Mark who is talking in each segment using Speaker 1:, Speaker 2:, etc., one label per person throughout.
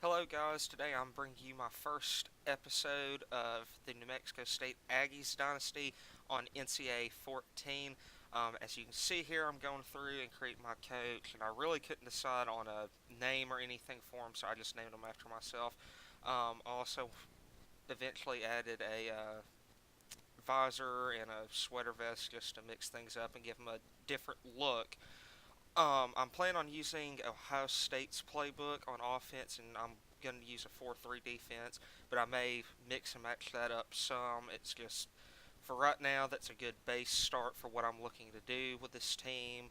Speaker 1: Hello, guys. Today I'm bringing you my first episode of the New Mexico State Aggies Dynasty on NCAA 14. As you can see here, I'm going through and creating my coach, and I really couldn't decide on a name or anything for him, so I just named him after myself. I also eventually added a visor and a sweater vest just to mix things up and give him a different look. I'm planning on using Ohio State's playbook on offense, and I'm going to use a 4-3 defense, but I may mix and match that up some. It's just, for right now, that's a good base start for what I'm looking to do with this team.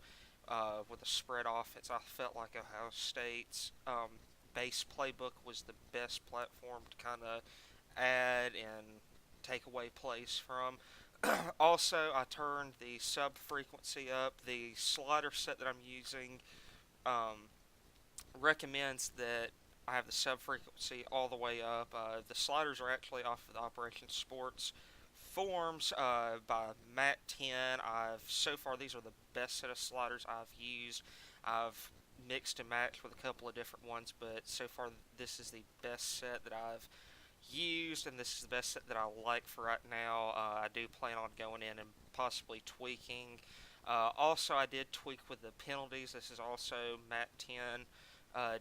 Speaker 1: With a spread offense, I felt like Ohio State's base playbook was the best platform to kind of add and take away plays from. Also, I turned the sub frequency up. The slider set that I'm using um, recommends that I have the sub frequency all the way up. The sliders are actually off of the Operation Sports forms by Matt 10. I've so far these are the best set of sliders I've used. I've mixed and matched with a couple of different ones, but so far this is the best set that I've used, and this is the best set that I like for right now. I do plan on going in and possibly tweaking. Also, I did tweak with the penalties. This is also Matt 10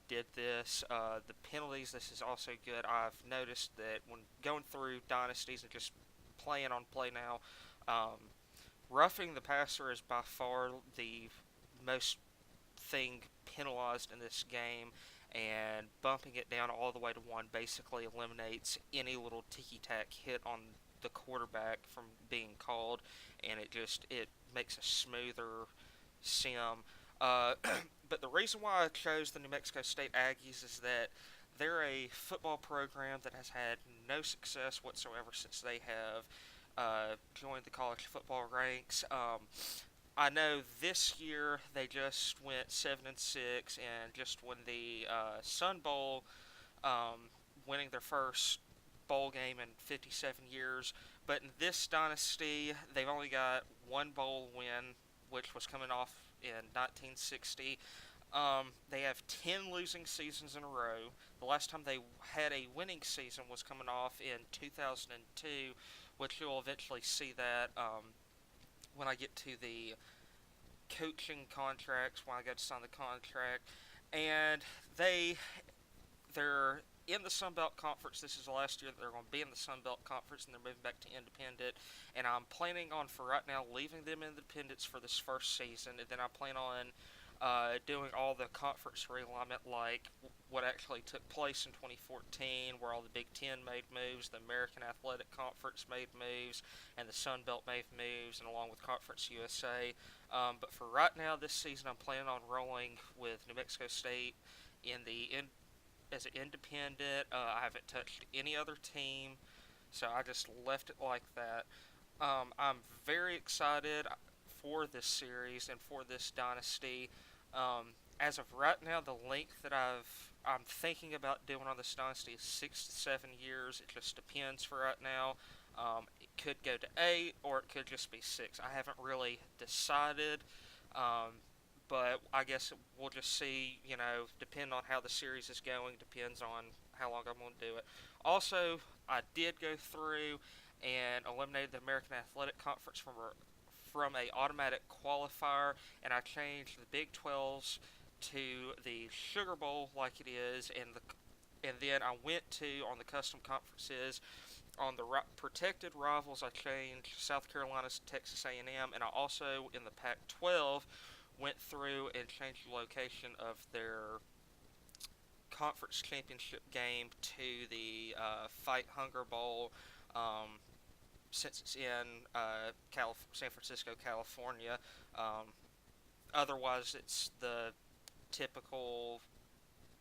Speaker 1: did this. The penalties, this is also good. I've noticed that when going through dynasties and just playing on play now, roughing the passer is by far the most thing penalized in this game, and bumping it down all the way to one basically eliminates any little ticky-tack hit on the quarterback from being called, and it makes a smoother sim. Uh, but the reason why I chose the New Mexico State Aggies is that they're a football program that has had no success whatsoever since they have joined the college football ranks. I know this year they just went 7-6 and just won the Sun Bowl, winning their first bowl game in 57 years. But in this dynasty, they've only got one bowl win, which was coming off in 1960. They have 10 losing seasons in a row. The last time they had a winning season was coming off in 2002, which you'll eventually see that when I get to the coaching contracts, when I go to sign the contract. And they're in the Sun Belt Conference. This is the last year that they're going to be in the Sun Belt Conference, and they're moving back to Independent. And I'm planning on, for right now, leaving them Independence for this first season, and then I plan on doing all the conference realignment, like what actually took place in 2014, where all the Big Ten made moves, the American Athletic Conference made moves, and the Sun Belt made moves, and along with Conference USA. But for right now, this season, I'm planning on rolling with New Mexico State in the as an independent. I haven't touched any other team, so I just left it like that. I'm very excited for this series and for this dynasty. As of right now, the length that I'm thinking about doing on this dynasty is 6 to 7 years. It just depends for right now. It could go to 8 or it could just be 6. I haven't really decided. But I guess we'll just see, depend on how the series is going, depends on how long I'm going to do it. Also, I did go through and eliminated the American Athletic Conference from a automatic qualifier, and I changed the Big 12s to the Sugar Bowl like it is, and then I went to on the custom conferences on the protected rivals. I changed South Carolina's to Texas A&M, and I also in the Pac-12 went through and changed the location of their conference championship game to the Fight Hunger Bowl, since it's in San Francisco, California. Um, Otherwise, it's the typical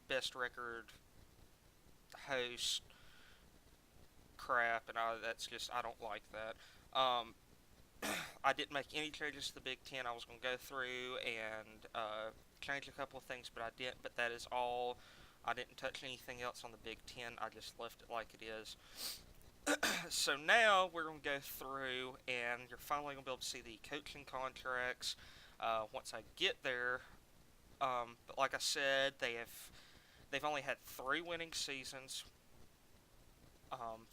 Speaker 1: best record host crap, and that's just I don't like that. I didn't make any changes to the Big Ten. I was going to go through and change a couple of things, but I didn't. But that is all. I didn't touch anything else on the Big Ten. I just left it like it is. So now we're going to go through, and you're finally going to be able to see the coaching contracts once I get there. But like I said, they have They've only had 3 winning seasons.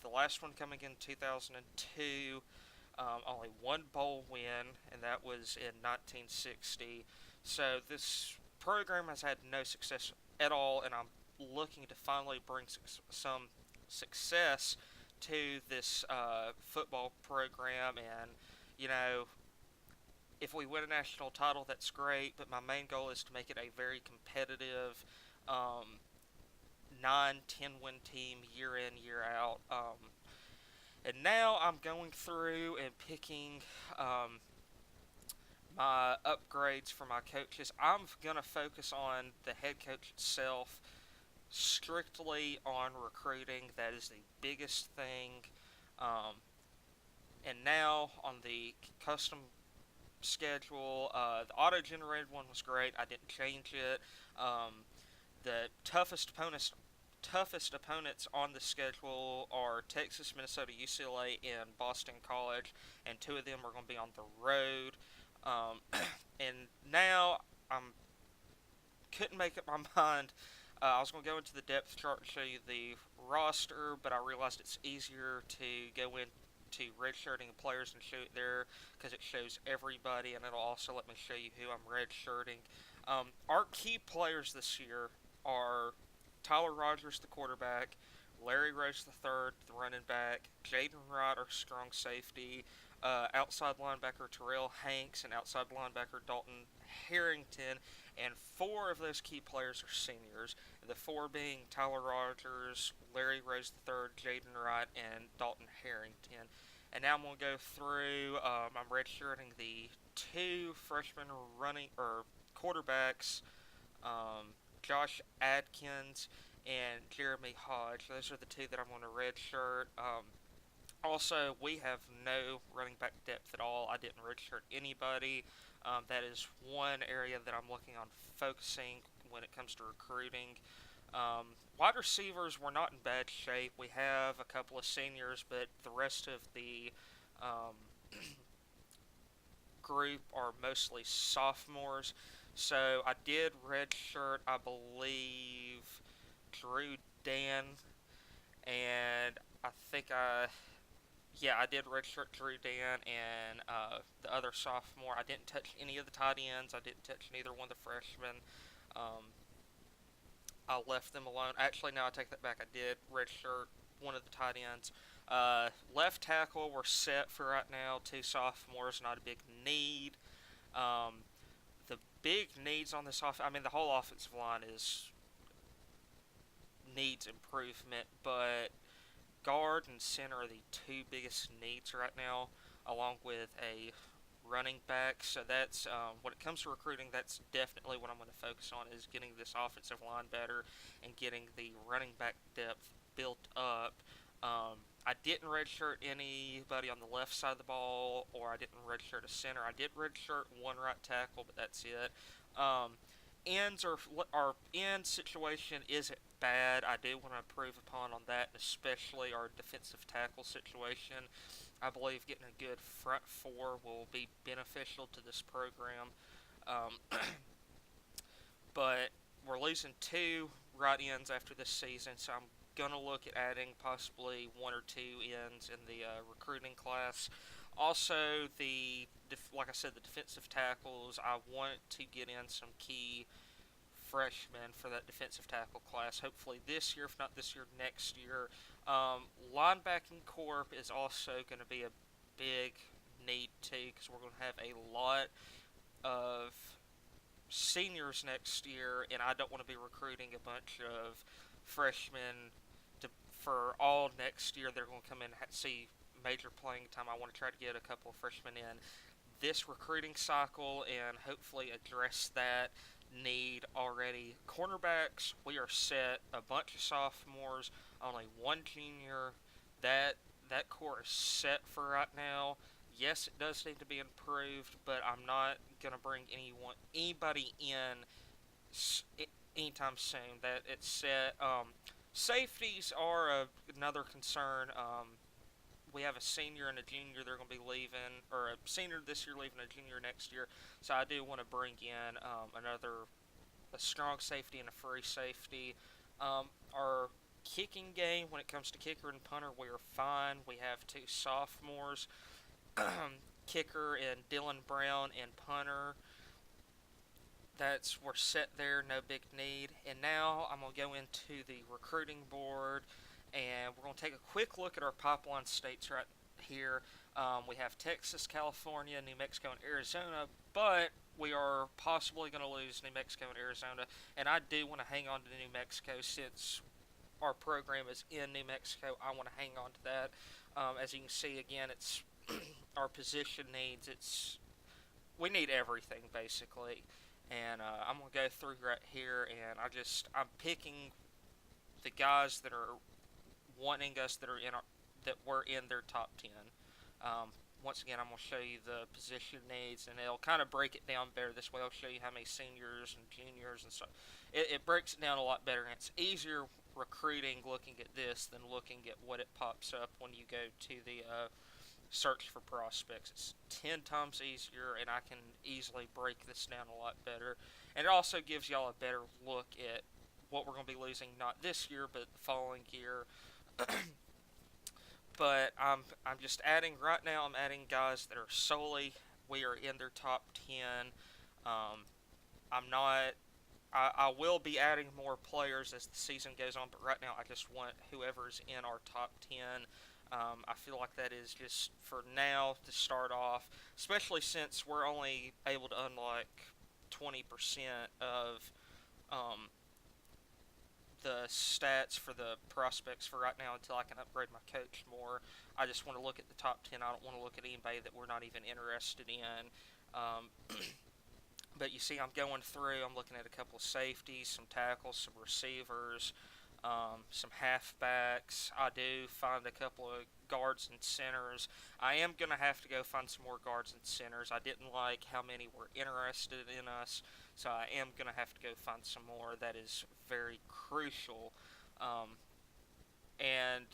Speaker 1: The last one coming in 2002. Only one bowl win, and that was in 1960. So this program has had no success at all, and I'm looking to finally bring some success to this football program. And you know, if we win a national title, that's great. But my main goal is to make it a very competitive, um, 9-10 win team year in year out. And now I'm going through and picking um, my upgrades for my coaches. I'm going to focus on the head coach itself, strictly on recruiting. That is the biggest thing. Um, and now on the custom schedule, the auto-generated one was great. I didn't change it. The toughest opponents on the schedule are Texas, Minnesota, UCLA, and Boston College, and 2 of them are going to be on the road. Um, and now I'm couldn't make up my mind. I was going to go into the depth chart and show you the roster, but I realized it's easier to go into redshirting players and show it there because it shows everybody, and it'll also let me show you who I'm redshirting. Our key players this year are Tyler Rogers, the quarterback, Larry Rose III, the running back, Jaden Wright, our strong safety, outside linebacker Terrell Hanks, and outside linebacker Dalton Harrington, and 4 of those key players are seniors. The 4 being Tyler Rogers, Larry Rose III, Jaden Wright, and Dalton Harrington. And now I'm going to go through. I'm redshirting the 2 freshman running or quarterbacks, Josh Adkins and Jeremy Hodge. Those are the 2 that I'm going to redshirt. Also, we have no running back depth at all. I didn't redshirt anybody. That is one area that I'm looking on focusing when it comes to recruiting. Wide receivers, we're not in bad shape. We have a couple of seniors, but the rest of the um, group are mostly sophomores. So I did redshirt, I believe, Drew Dan, and I think I did redshirt Drew Dan and the other sophomore. I didn't touch any of the tight ends. I didn't touch neither one of the freshmen. I left them alone. Actually, no, I take that back. I did redshirt one of the tight ends. Left tackle, we're set for right now. 2 sophomores, not a big need. The big needs on this the whole offensive line needs improvement, but guard and center are the 2 biggest needs right now, along with a running back. So that's when it comes to recruiting, that's definitely what I'm going to focus on, is getting this offensive line better and getting the running back depth built up. I didn't redshirt anybody on the left side of the ball, or I didn't redshirt a center. I did redshirt 1 right tackle, but that's it. Our end situation isn't bad. I do want to improve upon on that, especially our defensive tackle situation. I believe getting a good front 4 will be beneficial to this program. But we're losing 2 right ends after this season, so I'm going to look at adding possibly 1 or 2 ends in the recruiting class. Also, like I said, the defensive tackles, I want to get in some key freshmen for that defensive tackle class. Hopefully this year, if not this year, next year. Linebacking corp is also going to be a big need too, because we're going to have a lot of seniors next year, and I don't want to be recruiting a bunch of freshmen for all next year. They're going to come in and see major playing time. I want to try to get a couple of freshmen in this recruiting cycle and hopefully address that need already. Cornerbacks, we are set. A bunch of sophomores, only 1 junior. That core is set for right now. Yes, it does need to be improved, but I'm not gonna bring anybody in anytime soon. That it's set. Safeties are another concern. We have a senior and a junior. They're going to be leaving, or a senior this year leaving, a junior next year. So I do want to bring in a strong safety and a free safety. Our kicking game, when it comes to kicker and punter, we are fine. We have two sophomores, kicker and Dylan Brown, and punter. We're set there, no big need. And now I'm gonna go into the recruiting board, and we're gonna take a quick look at our pipeline states right here. We have Texas, California, New Mexico, and Arizona, but we are possibly going to lose New Mexico and Arizona, and I do want to hang on to New Mexico since our program is in New Mexico. I want to hang on to that. As you can see, again, it's our position needs. We need everything basically, and I'm gonna go through right here, and I'm picking the guys that are wanting us that were in their top 10. Um, Once again, I'm going to show you the position needs, and it'll kind of break it down better. This way, I'll show you how many seniors and juniors and stuff. It breaks it down a lot better, and it's easier recruiting looking at this than looking at what it pops up when you go to the search for prospects. It's 10 times easier, and I can easily break this down a lot better. And it also gives y'all a better look at what we're going to be losing, not this year, but the following year. But I'm just adding right now. I'm adding guys that are solely we are in their top 10. I'm not. I will be adding more players as the season goes on, but right now I just want whoever's in our top 10. I feel like that is just for now to start off, especially since we're only able to unlock 20% of um, the stats for the prospects for right now until I can upgrade my coach more. I just want to look at the top 10. I don't want to look at anybody that we're not even interested in. Um, but you see, I'm going through, I'm looking at a couple of safeties, some tackles, some receivers, some halfbacks. I do find a couple of guards and centers. I am going to have to go find some more guards and centers. I didn't like how many were interested in us, so I am going to have to go find some more. That is very crucial. And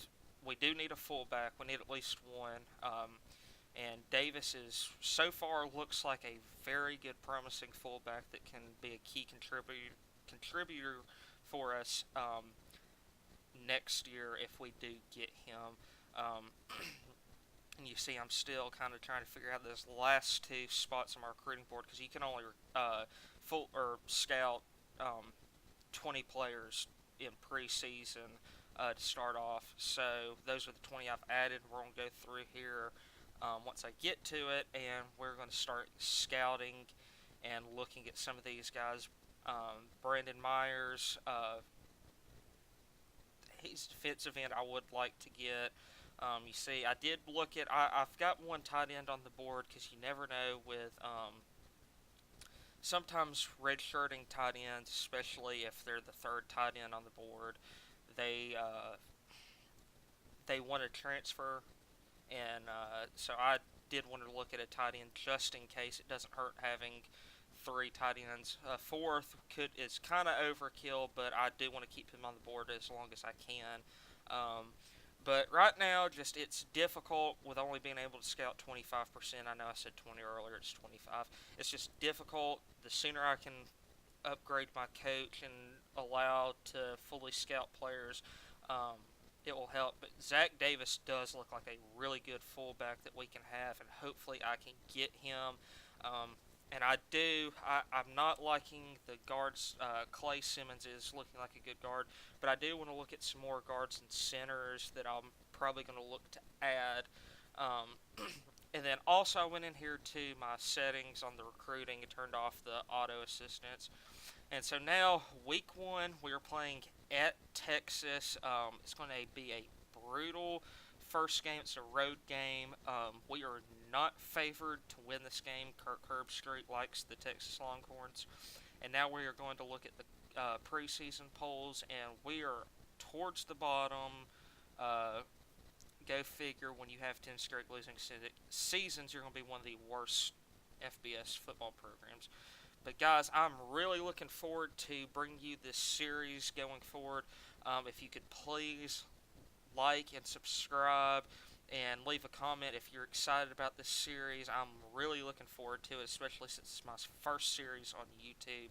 Speaker 1: we do need a fullback. We need at least one. And Davis is so far looks like a very good, promising fullback that can be a key contributor for us next year if we do get him. Um, and you see, I'm still kind of trying to figure out those last two spots on my recruiting board because you can only scout 20 players in preseason to start off. So those are the 20 I've added. We're going to go through here once I get to it, and we're going to start scouting and looking at some of these guys. Brandon Myers, he's defensive end I would like to get. You see, I did look at. I've got one tight end on the board because you never know with. Sometimes redshirting tight ends, especially if they're the third tight end on the board, they want to transfer, and so I did want to look at a tight end just in case. It doesn't hurt having three tight ends. Fourth is kind of overkill, but I do want to keep him on the board as long as I can. But right now, it's difficult with only being able to scout 25%. I know I said 20 earlier, it's 25. It's just difficult. The sooner I can upgrade my coach and allow to fully scout players, it will help. But Zach Davis does look like a really good fullback that we can have, and hopefully I can get him. And I'm not liking the guards. Clay Simmons is looking like a good guard, but I do want to look at some more guards and centers that I'm probably going to look to add. And then also I went in here to my settings on the recruiting and turned off the auto assistance. And so now, week 1, we are playing at Texas. It's going to be a brutal first game. It's a road game. We are not favored to win this game. Kirk Herbstreit likes the Texas Longhorns. And now we are going to look at the preseason polls, and we are towards the bottom. Go figure, when you have 10 straight losing seasons, you're going to be one of the worst FBS football programs. But guys, I'm really looking forward to bringing you this series going forward. If you could please like and subscribe and leave a comment if you're excited about this series. I'm really looking forward to it, especially since it's my first series on YouTube.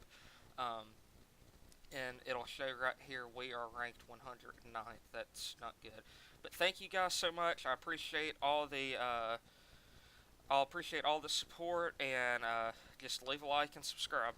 Speaker 1: and it'll show right here we are ranked 109th. That's not good. But thank you guys so much. I'll appreciate all the support, and just leave a like and subscribe.